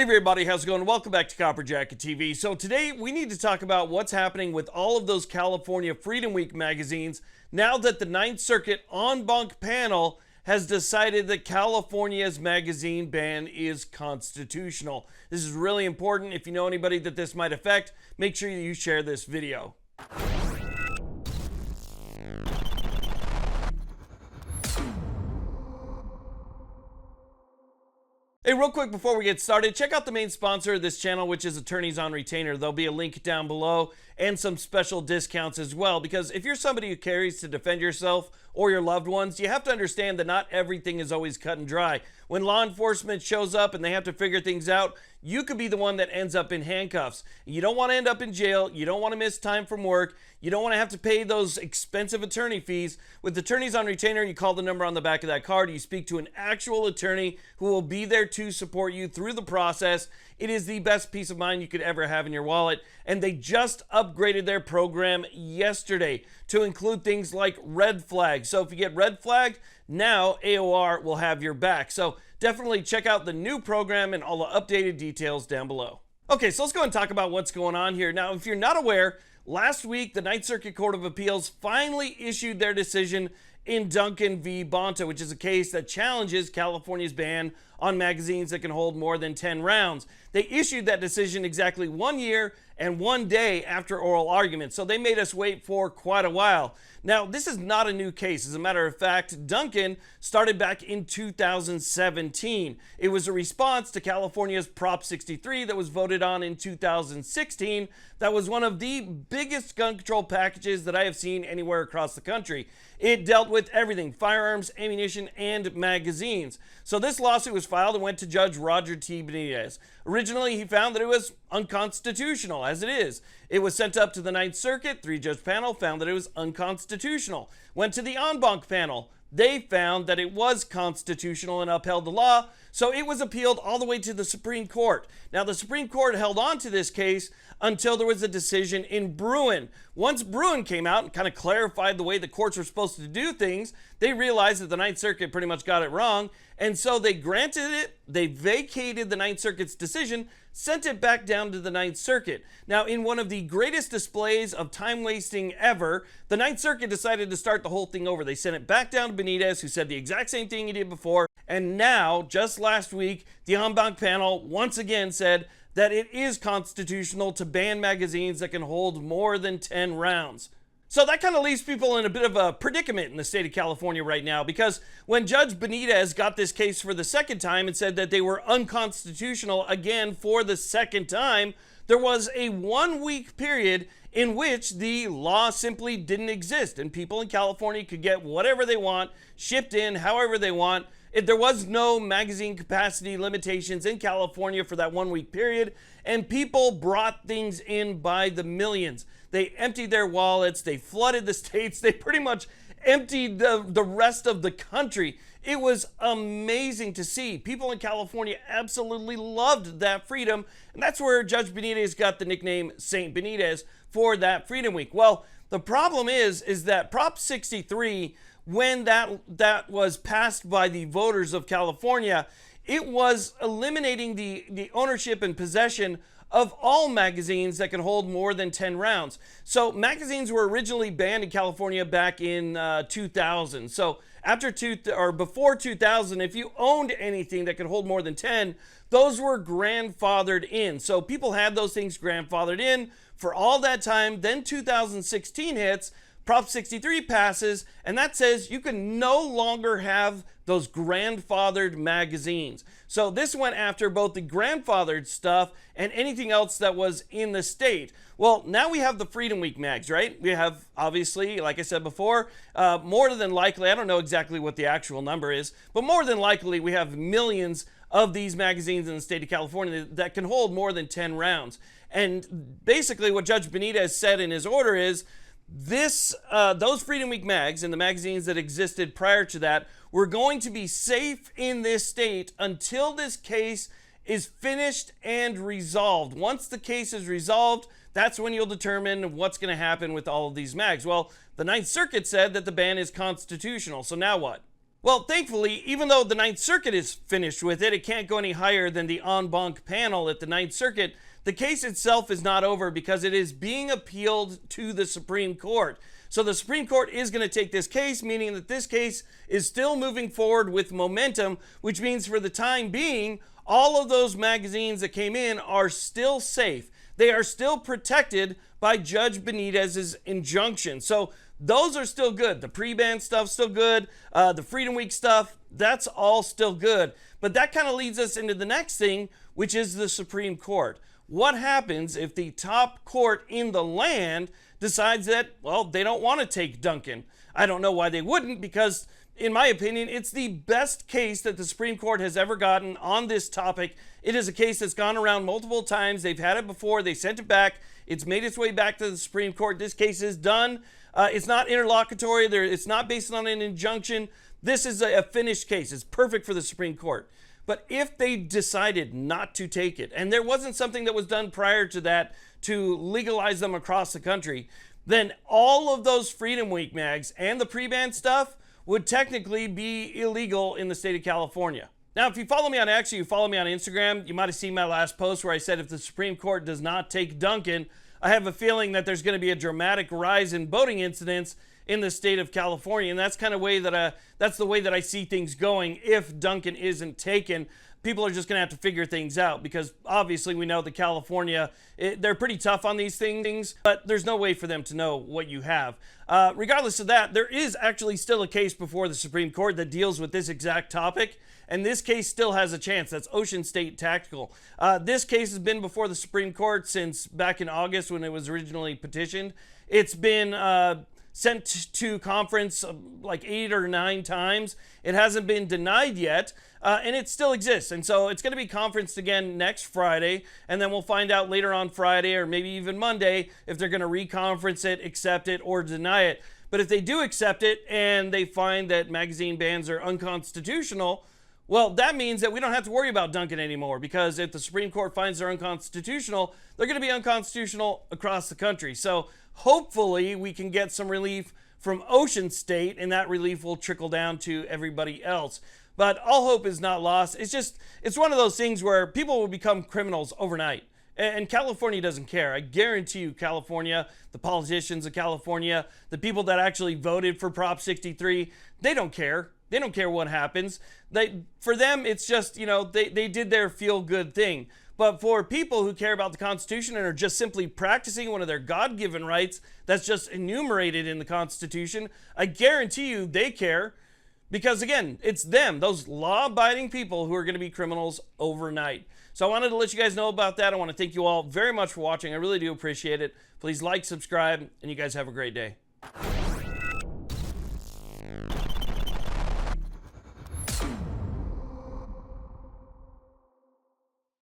Hey everybody, how's it going? Welcome back to Copper Jacket TV. So today we need to talk about what's happening with all of those California Freedom Week magazines now that the Ninth Circuit en banc panel has decided that California's magazine ban is constitutional. This is really important. If you know anybody that this might affect, make sure you share this video. Hey, real quick before we get started, check out the main sponsor of this channel, which is Attorneys on Retainer. There'll be a link down below and some special discounts as well, because if you're somebody who carries to defend yourself or your loved ones, you have to understand that not everything is always cut and dry. When law enforcement shows up and they have to figure things out, you could be the one that ends up in handcuffs. You don't want to end up in jail. You don't want to miss time from work. You don't want to have to pay those expensive attorney fees. With Attorneys on Retainer, you call the number on the back of that card. You speak to an actual attorney who will be there to support you through the process. It is the best peace of mind you could ever have in your wallet. And they just upgraded their program yesterday to include things like red flags. So if you get red flagged, now AOR will have your back. So definitely check out the new program and all the updated details down below. Okay, so let's go and talk about what's going on here. Now, if you're not aware, last week, the Ninth Circuit Court of Appeals finally issued their decision in Duncan v. Bonta, which is a case that challenges California's ban on magazines that can hold more than 10 rounds. They issued that decision exactly 1 year and 1 day after oral argument, so they made us wait for quite a while. Now, this is not a new case. As a matter of fact, Duncan started back in 2017. It was a response to California's Prop 63 that was voted on in 2016. That was one of the biggest gun control packages that I have seen anywhere across the country. It dealt with everything: firearms, ammunition, and magazines. So this lawsuit was filed and went to Judge Roger T. Benitez. Originally, he found that it was unconstitutional, as it is. It was sent up to the Ninth Circuit. 3-judge panel found that it was unconstitutional. Went to the en banc panel. They found that it was constitutional and upheld the law, so it was appealed all the way to the Supreme Court. Now, the Supreme Court held on to this case until there was a decision in Bruin. Once Bruin came out and kind of clarified the way the courts were supposed to do things, they realized that the Ninth Circuit pretty much got it wrong, and so they granted it, they vacated the Ninth Circuit's decision, sent it back down to the Ninth Circuit. Now, in one of the greatest displays of time wasting ever, the Ninth Circuit decided to start the whole thing over. They sent it back down to Benitez, who said the exact same thing he did before, and now, just last week, the en banc panel once again said that it is constitutional to ban magazines that can hold more than 10 rounds. So that kind of leaves people in a bit of a predicament in the state of California right now, because when Judge Benitez got this case for the second time and said that they were unconstitutional again for the second time, there was a 1-week period in which the law simply didn't exist and people in California could get whatever they want, shipped in however they want. There was no magazine capacity limitations in California for that 1-week period, and people brought things in by the millions. They emptied their wallets, they flooded the states, they pretty much emptied the rest of the country. It was amazing to see. People in California absolutely loved that freedom, and that's where Judge Benitez got the nickname Saint Benitez for that Freedom Week. Well, the problem is that Prop 63, when that was passed by the voters of California, it was eliminating the ownership and possession of all magazines that can hold more than 10 rounds. So magazines were originally banned in California back in 2000. So before 2000, if you owned anything that could hold more than 10, those were grandfathered in. So people had those things grandfathered in for all that time. Then 2016 hits, Prop 63 passes, and that says you can no longer have those grandfathered magazines. So this went after both the grandfathered stuff and anything else that was in the state. Well, now we have the Freedom Week mags, right? We have, obviously, like I said before, more than likely, I don't know exactly what the actual number is, but more than likely we have millions of these magazines in the state of California that can hold more than 10 rounds. And basically what Judge Benitez said in his order is, those Freedom Week mags and the magazines that existed prior to that were going to be safe in this state until this case is finished and resolved. Once the case is resolved, that's when you'll determine what's going to happen with all of these mags. Well, the Ninth Circuit said that the ban is constitutional. So now what? Well, thankfully, even though the Ninth Circuit is finished with it, it can't go any higher than the en banc panel at the Ninth Circuit. The case itself is not over because it is being appealed to the Supreme Court. So the Supreme Court is going to take this case, meaning that this case is still moving forward with momentum, which means for the time being, all of those magazines that came in are still safe. They are still protected by Judge Benitez's injunction. So those are still good. The pre-ban stuff's still good. The Freedom Week stuff, that's all still good. But that kind of leads us into the next thing, which is the Supreme Court. What happens if the top court in the land decides that, well, they don't want to take Duncan? I don't know why they wouldn't, because in my opinion, it's the best case that the Supreme Court has ever gotten on this topic. It is a case that's gone around multiple times. They've had it before. They sent it back. It's made its way back to the Supreme Court. This case is done. It's not interlocutory. It's not based on an injunction. This is a finished case. It's perfect for the Supreme Court. But if they decided not to take it, and there wasn't something that was done prior to that to legalize them across the country, then all of those Freedom Week mags and the pre-ban stuff would technically be illegal in the state of California. Now, if you follow me on X or you follow me on Instagram, you might have seen my last post where I said if the Supreme Court does not take Duncan, I have a feeling that there's going to be a dramatic rise in boating incidents in the state of California, and that's kind of that's the way that I see things going. If Duncan isn't taken, people are just going to have to figure things out, because obviously we know that California, they're pretty tough on these things, but there's no way for them to know what you have. Regardless of that, there is actually still a case before the Supreme Court that deals with this exact topic, and this case still has a chance. That's Ocean State Tactical. This case has been before the Supreme Court since back in August when it was originally petitioned. It's been sent to conference like 8 or 9 times. It hasn't been denied yet, and it still exists. And so it's going to be conferenced again next Friday, and then we'll find out later on Friday or maybe even Monday if they're going to reconference it, accept it, or deny it. But if they do accept it and they find that magazine bans are unconstitutional, well, that means that we don't have to worry about Duncan anymore, because if the Supreme Court finds they're unconstitutional, they're going to be unconstitutional across the country. So hopefully we can get some relief from Ocean State, and that relief will trickle down to everybody else. But all hope is not lost. It's one of those things where people will become criminals overnight. And California doesn't care. I guarantee you, California, the politicians of California, the people that actually voted for Prop 63, they don't care. They don't care what happens. For them, it's just, they did their feel-good thing. But for people who care about the Constitution and are just simply practicing one of their God-given rights that's just enumerated in the Constitution, I guarantee you they care. Because again, it's them, those law-abiding people, who are going to be criminals overnight. So I wanted to let you guys know about that. I want to thank you all very much for watching. I really do appreciate it. Please like, subscribe, and you guys have a great day.